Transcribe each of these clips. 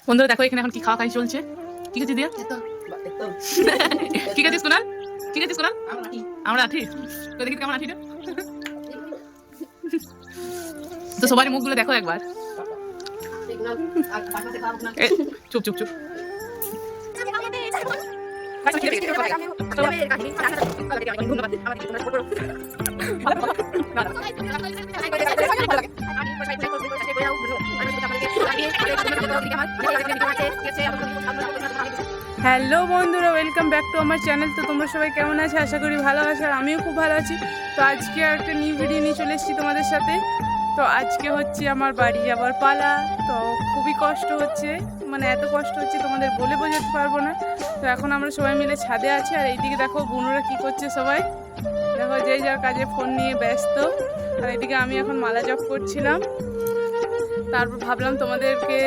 বন্ধুরা দেখো এখানে এখন কি খাওয়া খাই চলছে। কি খাচ্ছিস দিয়া? কি খাচ্ছিস কুনাল? কি খাচ্ছিস কুনাল? আমরা আঠি। তো দেখি কেমন আঠিটা। তো সবারই মুখগুলো দেখো একবার। চুপ চুপ চুপ। হ্যালো বন্ধুরা, ওয়েলকাম ব্যাক টু আমার চ্যানেল। তো তোমরা সবাই কেমন আছো? আশা করি ভালো আছো, আর আমিও খুব ভালো আছি। তো আজকে একটা নিউ ভিডিও নিয়ে চলে এসেছি তোমাদের সাথে। তো আজকে হচ্ছে আমার বাড়ি যাবার পালা। তো খুবই কষ্ট হচ্ছে, মানে এত কষ্ট হচ্ছে তোমাদের বলে বোঝাতে পারবো না। তো এখন আমরা সবাই মিলে ছাদে আছি, আর এইদিকে দেখো বোনরা কি করছে সবাই। দেখো যে যার কাজে ফোন নিয়ে ব্যস্ত। আর এদিকে আমি এখন মালা জপ করছিলাম। তারপর ভাবলাম তোমাদেরকে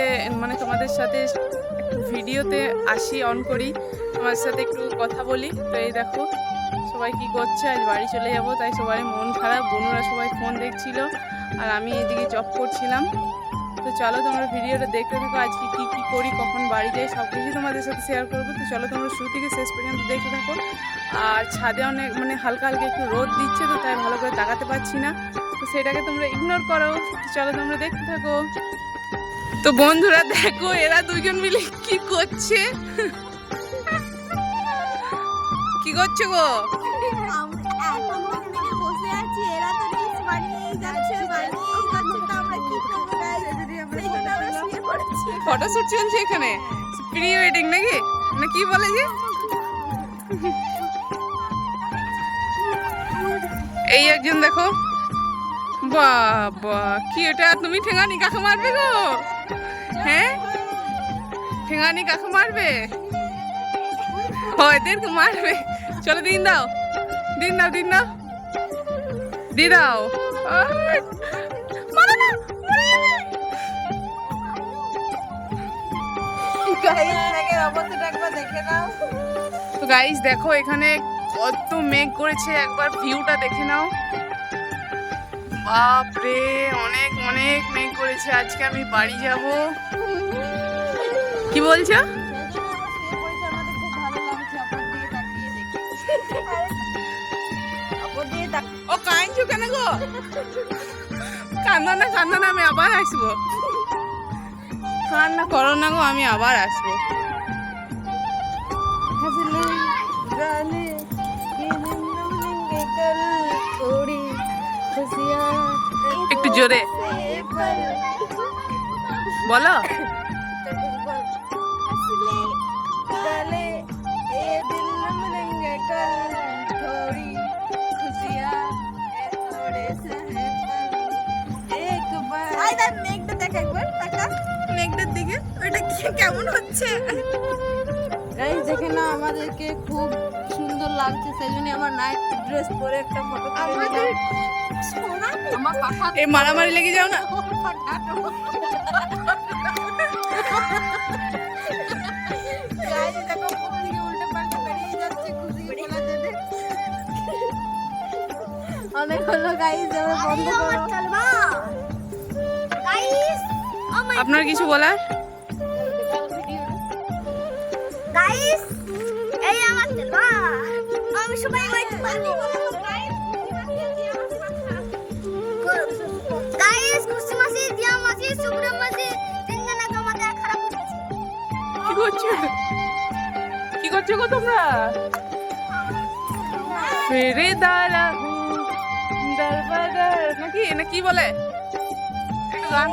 তোমাদের সাথে একটু ভিডিওতে আসি, অন করি, তোমার সাথে একটু কথা বলি। তো এই দেখো সবাই কি করছে। আজ বাড়ি চলে যাব, তাই সবাই মন খারাপ। বোনরা সবাই ফোন দেখছিল আর আমি এদিকে জব করছিলাম। তো চলো তোমরা ভিডিওটা দেখতে থাকো। আজকে কি কি করি, কখন বাড়ি যাই, সব কিছু তোমাদের সাথে শেয়ার করবো। তো চলো তোমরা শুরু থেকে শেষ পর্যন্ত দেখতে থাকো। আর ছাদে অনেক হালকা হালকা একটু রোদ দিচ্ছে, তো তাই ভালো করে তাকাতে পারছি না। তো সেটাকে তোমরা ইগনোর করো। তো চলো তোমরা দেখতে থাকো। তো বন্ধুরা দেখো এরা দুজন মিলে কি করছে। কি করছো গো? ফটোশুট চলছে এখানে, প্রি ওয়েডিং নাকি না কি বলে যে। এই একজন দেখো, বাবা কি এটা, তুমি ঠেঙানি কাকে মারবে গো? হ্যাঁ ঠেঙানি কাকে মারবে? এদেরকে মারবে। চলো দিন দাও, দিন দাও, দিন দাও, দিয়ে দাও। তো গাইস দেখো এখানে কত মেঘ করেছে, একবার ভিউটা দেখে নাও। বাপরে অনেক অনেক মেঘ করেছে। আজকে আমি বাড়ি যাব। কি বলছো? ও কাঁদছো কেন গো? কান্দো না কান্দো না, আমি আবার আসবো। কান্না করো না গো, আমি আবার আসবো। একটু জোরে বলো। মেঘটার দিকে ওইটা কেমন হচ্ছে গাইস দেখে না, আমাদেরকে খুব সুন্দর লাগছে, সেই জন্য আমার নাইট ড্রেস পরে একটা ফটো তুলে আমার পাখা এই মারামারি লেগে যাও না। গাইস দেখো কোন দিকে উল্টে পাল্টে বেরিয়ে যাচ্ছে খুশি বলা দেবে। অনেক হলো গাইস, আমরা বন্ধ করো। গাইস আপনার কিছু বলার? গাইস এই আমার তেলবা আমি সবাই ওয়েট করব। গাইস খুশি মাসি দিয়া মাসি শুভ্র মাসি তিনজনা কামাতে খারাপ হয়ে গেছে। কি করছো, কি করছো গো তোমরা? ফেরে দাঁড়া দরবাজার নাকি না কি বলে একটু গান।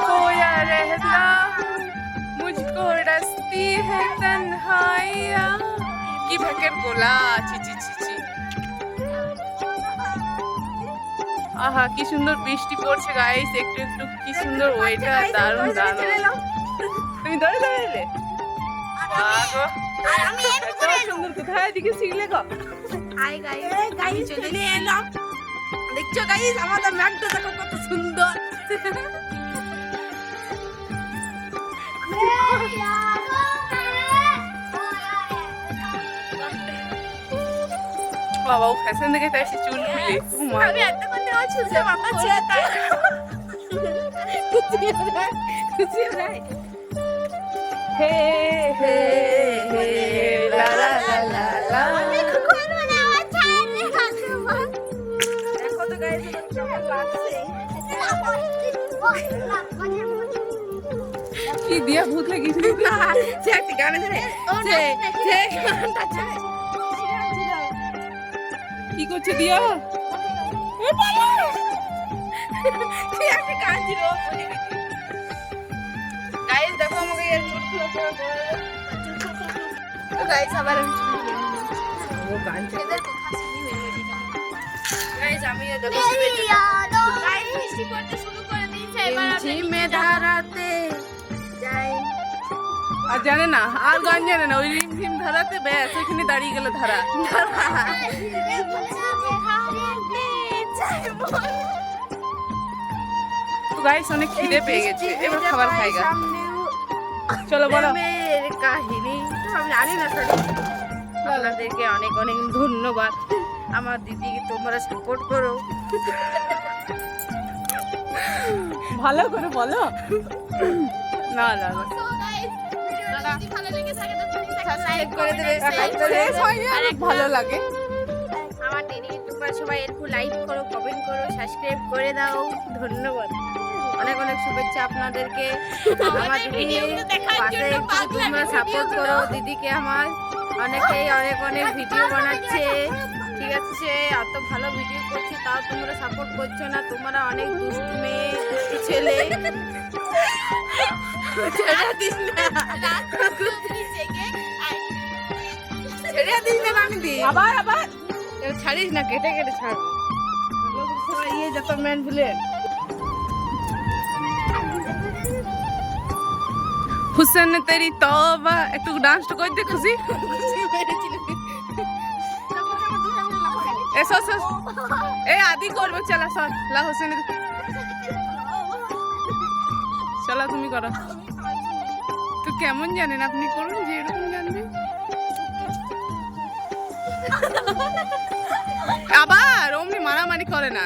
खोया रहता मुझको रस्ती है तन्हाइया। কি ভেকের গোলা, ছি ছি ছি ছি। আহা কি সুন্দর বৃষ্টি পড়ছে গাইস, একটু একটু কি সুন্দর ওয়েদার, দারুণ দারুণ। তুমি ধরে ধরে এলে বাগো, আর আমি এর এত সুন্দর কোথায় দিকে শিখলে গো? আই গাইস চলে এলাম। দেখছো গাইস আমাদের ম্যাগটা দেখো কত সুন্দর। বাবা ও ফ্যাশন দেখে তাই সে চুল খুলে। আমি এত কথা ছুঁতে বাবা ছেড়ে তাই খুশি হয়ে যায়। হে হে হে লা লা লা লা লা। দেখো তো গাইস কেমন লাগছে। কি দিয়া ভূত লাগিয়েছিল না সে একটা গান আছে সে গানটা ছেড়ে কি করছে দিয়া সে একটা গান ছিল গাইস দেখো আমাকে এর চুল খুলে তো গাইস আবার আমি ও গান ছিল গাইস আমি দেখো গাইস মিষ্টি করতে শুরু করে দিয়েছে এবার আমি মে ধারাতে যাই আর জানে না আর গান জানে না ওই রিমঝিম ধারাতে ব্যাস ওইখানে দাঁড়িয়ে গেল ধারা তো গাইস অনেক খিদে পেয়ে গেছে এবার খাবার খাইগা চলো বলো প্রেমের কাহিনী তো আমি জানি না সরি আপনাদেরকে অনেক অনেক ধন্যবাদ আমার দিদিকে তোমরা সাপোর্ট করো ভালো করে বলো না না না। সাবস্ক্রাইব করে দেবে শেষ হয়নি, আর অনেক ভালো লাগে আমার দিদিকে তোমরা সবাই একটু লাইক করো কমেন্ট করো সাবস্ক্রাইব করে দাও ধন্যবাদ অনেক অনেক শুভেচ্ছা আপনাদেরকে আমার দিদিকে পাশে একটু তোমরা সাপোর্ট করো দিদিকে আমার অনেকেই অনেক অনেক ভিডিও বানাচ্ছে ঠিক আছে সে এত ভালো ভিডিও করছে তাও তোমরা সাপোর্ট করছো না তোমরা অনেক দুষ্টু মেয়ে দুষ্টু ছেলে ছেড়ে দিস না ছেড়ে দিস না আমি দি আবার আবার ছাড়িস না কেটে কেটে ছাড় সবাই ইয়ে যত ম্যান ভিলেন হুসেন তেরি তওবা একটু ডান্সটা করে দে খুশি এসো এসো এ আদি করবে চলা সর লা হুসেন চলো তুমি করো তো কেমন জানেন আপনি করুন যে এরকম জানবে আবার অমনি মারামারি করে না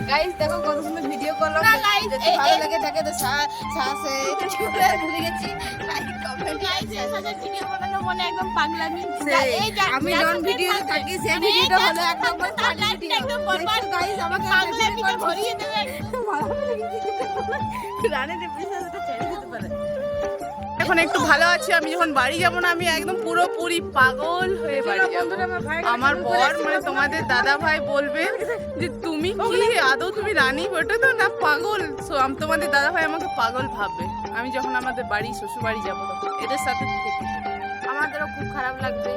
গাইস দেখো কত সুন্দর ভিডিও করলাম যদি ভালো লাগে থাকে তো সাসে ভুলে গেছি লাইক কমেন্ট ভিডিও বানানো মনে একদম পাগলামি আমি যখন ভিডিও থাকি সেই ভিডিওটা হলো একদম একদম বরবাদ গাইস আমাকে পাগলামিতে ভরিয়ে দেবে রানে বিশ্বাসটা ছেড়ে দিতে পারে এখন একটু ভালো আছি আমি যখন বাড়ি যাব না আমি একদম পুরোপুরি পাগল হয়ে বাড়ি যাব আমার বর মানে তোমাদের দাদা ভাই বলবে যে তুমি কি আদৌ তুমি রানী ওটা তো না পাগল সো তোমাদের দাদা ভাই আমাকে পাগল ভাববে আমি যখন আমাদের বাড়ি শ্বশুর বাড়ি যাবো তখন এদের সাথে থেকে আমাদেরও খুব খারাপ লাগবে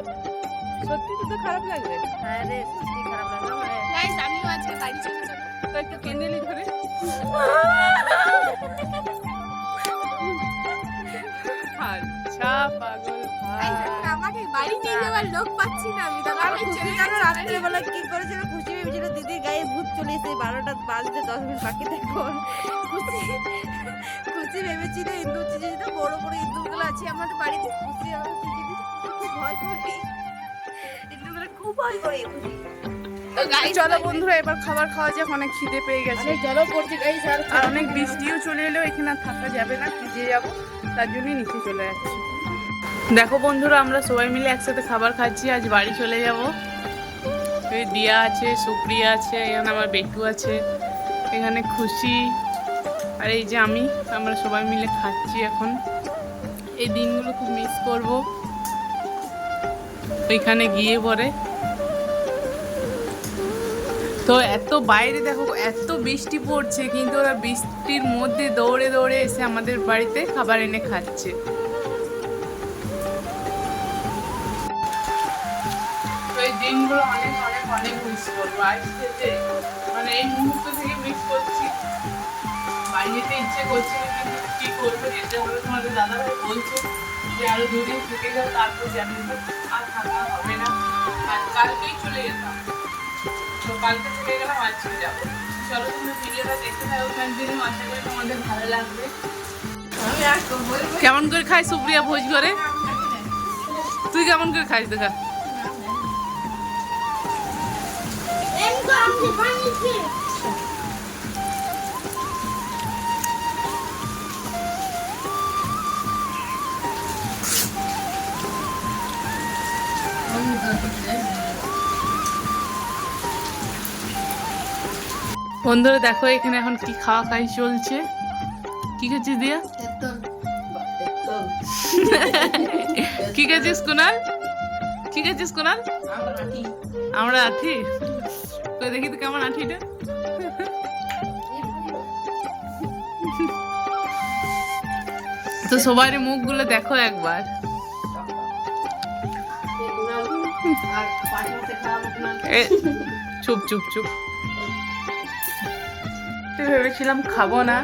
সত্যি তো খারাপ লাগবে হ্যাঁ রে সত্যি খারাপ লাগবে মানে গাইস আমিও আজকে বাড়ি চলে যাব তো একটু কেন্দেলি ধরে আচ্ছা পাগল ভাই আমাকে বাড়ি নিয়ে যাওয়ার লোক পাচ্ছি না আমি দাদা আমি ছেলে জানো রাত্রেবেলা কি করেছিল খুশি ভেবেছিল দিদির গায়ে ভূত চলে এসে 12টা বাজতে 10 মিনিট বাকি দেখুন খুশি খুশি ভেবেছিল ইন্দুর চিঠিতে বড় বড় ইন্দুরগুলো আছে আমাদের বাড়িতে খুশি আমার চিঠি খুব ভয় করি ইন্দুরগুলো খুব ভয় করে খুশি তো গাইস চলো বন্ধুরা এবার খাবার খাওয়া যাক অনেক খিদে পেয়ে গেছে অনেক জলও পড়ছে গাইস আর আর অনেক বৃষ্টিও চলে এলো এখানে আর থাকা যাবে না ভিজে যাবো তার জন্যই নিচে চলে যাচ্ছি দেখো বন্ধুরা আমরা সবাই মিলে একসাথে খাবার খাচ্ছি আজ বাড়ি চলে যাব এই দিয়া আছে সুপ্রিয়া আছে এখানে আমার বেটু আছে এখানে খুশি আর এই যে আমরা সবাই মিলে খাচ্ছি এখন এই দিনগুলো খুব মিস করব ওইখানে গিয়ে পরে তো এত বাইরে দেখো এত বৃষ্টি পড়ছে কিন্তু ওরা বৃষ্টির মধ্যে দৌড়ে দৌড়ে এসে আমাদের বাড়িতে খাবার এনে খাচ্ছে তো এই দিনগুলো অনেক অনেক অনেক মিস করবো আজকে যে মানে এই মুহূর্ত থেকে মিস করছি বাড়ি যেতে ইচ্ছে করছে না কিন্তু কি করবো যেতে হবে তোমাদের দাদা ভাই বলছে যে আরো 2 দিন থেকে যাও তারপর জানি আর থাকা হবে না আর কালকেই চলে যেতাম তো কালকে চলে গেলাম আজকে যাবো চলো তুমি ভিডিওটা দেখতে থাকো কন্টিনিউ আশা করি তোমাদের ভালো লাগবে কেমন করে খাই সুপ্রিয়া ভোজ করে? তুই কেমন করে খাইস দেখা? বন্ধুরা দেখো এখানে এখন কি খাওয়া খাই চলছে। কি খাচ্ছিস দিয়া? কি খাচ্ছিস কুনাল? কি খাচ্ছিস কুনাল? আমরা আঠি। তো দেখি তো কেমন আঠিটা। তো সবার মুখগুলো দেখো একবার। চুপ চুপ চুপ। ভেবেছিলাম খাবো না,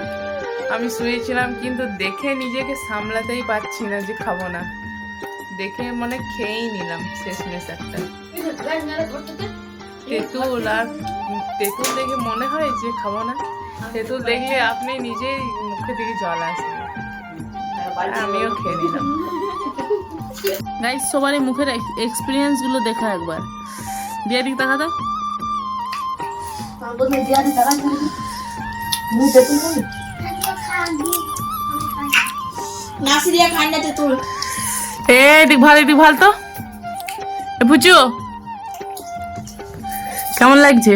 আমি শুয়েছিলাম, কিন্তু দেখে নিজেকে সামলাতেই পারছি না যে খাবো না। দেখে মনে খেয়েই নিলাম শেষমেশ একটা তেঁতুল। আর তেঁতুল দেখে মনে হয় যে খাবো না। তেঁতুল দেখলে আপনি নিজেই মুখে থেকে জল আসবে। আমিও খেয়ে নিলাম। গাইস সবারই মুখের এক্সপিরিয়েন্স গুলো দেখো একবার। দিয়া দিক দেখা দাও। ভাল তো বুঝছো কেমন লাগছে?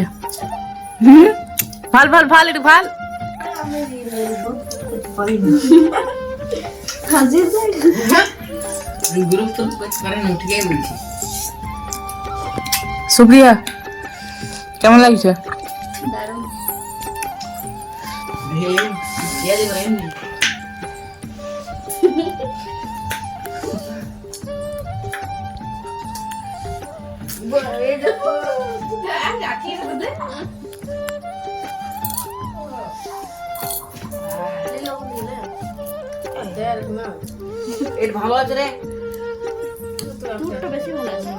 ভাল ভাল ভাল একটু ভাল। সুপ্রিয়া কেমন লাগছে? ভালো আছে রে। বেশি ভালো আছে।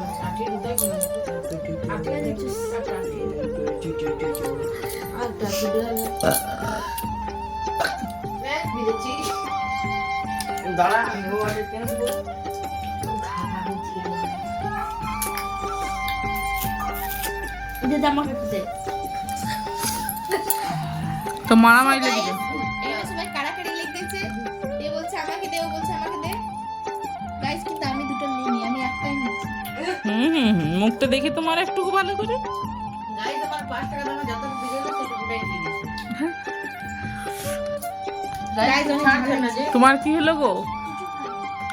তো মারামারি লেগেছে। কাড়াকাড়ি লেগেছে। এ বলছে আমাকে দে, ও বলছে আমাকে দে। গাইস কিন্তু আমি দুটো নিইনি, আমি একটাই নিয়েছি। মুখটা দেখি তোমার একটু ভালো করে। গাইস আমার 5 টাকা দাম যত দিলে সেটাই দিয়ে দিয়েছি। গাইস ছাড় না যে। তোমার কি হলো গো?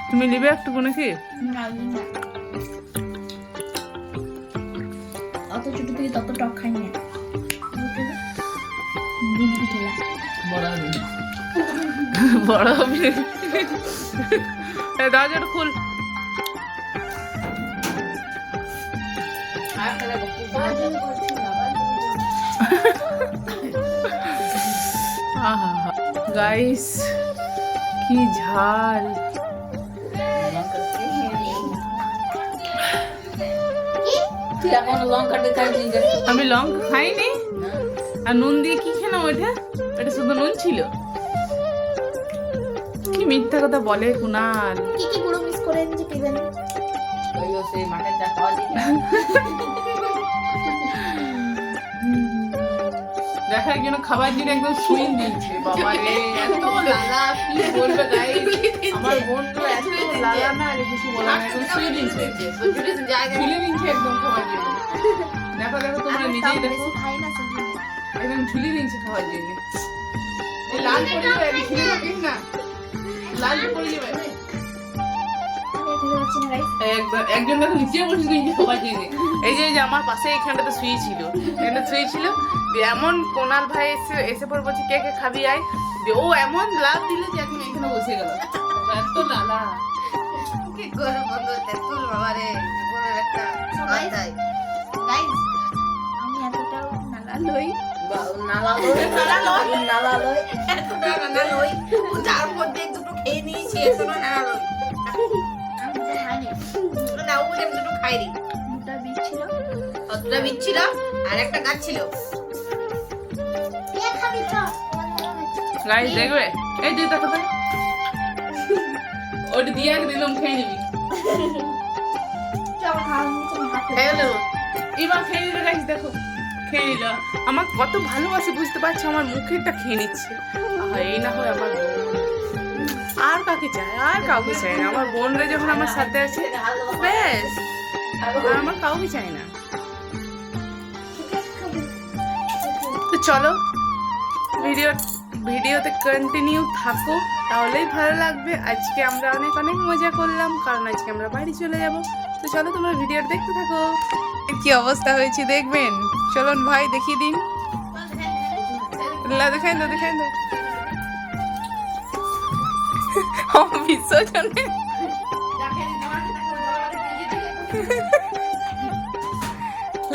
তুমি নিবে একটু নাকি? অত ছোট থেকে তত টক খাই না। বড় হবে। দরজাটা খুল। গাইস কি ঝাল। আমি লঙ্কা খাইনি। আর নুন দিয়ে কি খেলাম ওইটা? এটা শুধু নুন ছিল। কি মিথ্যা কথা বলে কুনাল। কি কি পুরো মিস করে এনেছে কে জানে। ওইও সেই মাঠের চা খাওয়া দিই। দেখা একজন খাবার জন্য একদম সুইন দিচ্ছে। বাবা রে এত লালা কি বলবে গাইস। আমার বোন তো এত লালা না আর কিছু বলে না, একদম সুইন দিচ্ছে। ঝুলে দিচ্ছে একদম খাবার জন্য। দেখো দেখো তোমরা নিজেই দেখো। খাই না সেজন্য। একদম ঝুলি দিচ্ছে খাবার জন্য। এই লাল পড়ে যাবে, আমি ঝুলে থাকিস না। লাল পড়ে যাবে। একজন দেখো নিচে বসে দিয়েছে খাবার জন্য। এই যে আমার পাশে এখানটাতে শুয়েছিল, এখানে শুয়েছিল। এমন কোনাল ভাই এসে পরে বলছে কে কে খাবি আয়। ও এমন লাভ দিল যে এখন এখানে বসে গেল। এত লালা কি করে বন্ধু তেতুল বাবা রে, জীবনের একটা সবাই গাইস আমি এতটাও নালা লই। নালা লই এতটা নালা লই। যার মধ্যে দুটো খেয়ে নিয়েছি এখনো নালা লই। আমি তো খাইনি। না ও বলে দুটো খাইনি। দুটা বীজ ছিল। দুটো বীজ ছিল আর একটা গাছ ছিল। কে খাবি তো? গাইস দেখবে এই যে দেখো ভাই ওটা দিয়ে দিলাম, খেয়ে নিবি। খেয়ে নেবো। এবার খেয়ে নিল গাইস, দেখো খেয়ে নিল। আমার কত ভালোবাসে বুঝতে পারছো, আমার মুখেরটা খেয়ে নিচ্ছে। এই না হয় আমার বোন। আর কাকে চায়? আর কাউকে চায় না। আমার বোনরা যখন আমার সাথে আছে ব্যাস, আর আমার কাউকে চাই না। তো চলো ভিডিওতে কন্টিনিউ থাকো, তাহলেই ভালো লাগবে। আজকে আমরা অনেক অনেক মজা করলাম, কারণ আজকে আমরা বাড়ি চলে যাব। তো চলো তোমরা ভিডিও দেখতে থাকো। কি অবস্থা হয়েছে দেখবেন, চলুন ভাই দেখিয়ে দিন। দেখাই দাও, দেখাই দাও। বিসর্জনে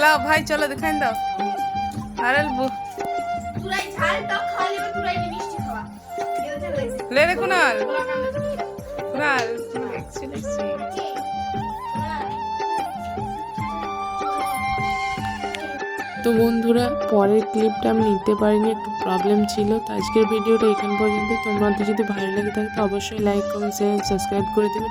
লাও ভাই, চলো দেখাই দাও। আরে লে রে কুনাল, কুনাল তো বন্ধুরা, পরের ক্লিপটা আমি নিতে পারিনি, একটু প্রবলেম ছিল। তো আজকের ভিডিওটা এখান পর্যন্ত। তোমাদের যদি ভালো লেগে থাকে তো অবশ্যই লাইক, কমেন্ট, শেয়ার, সাবস্ক্রাইব করে দেবে।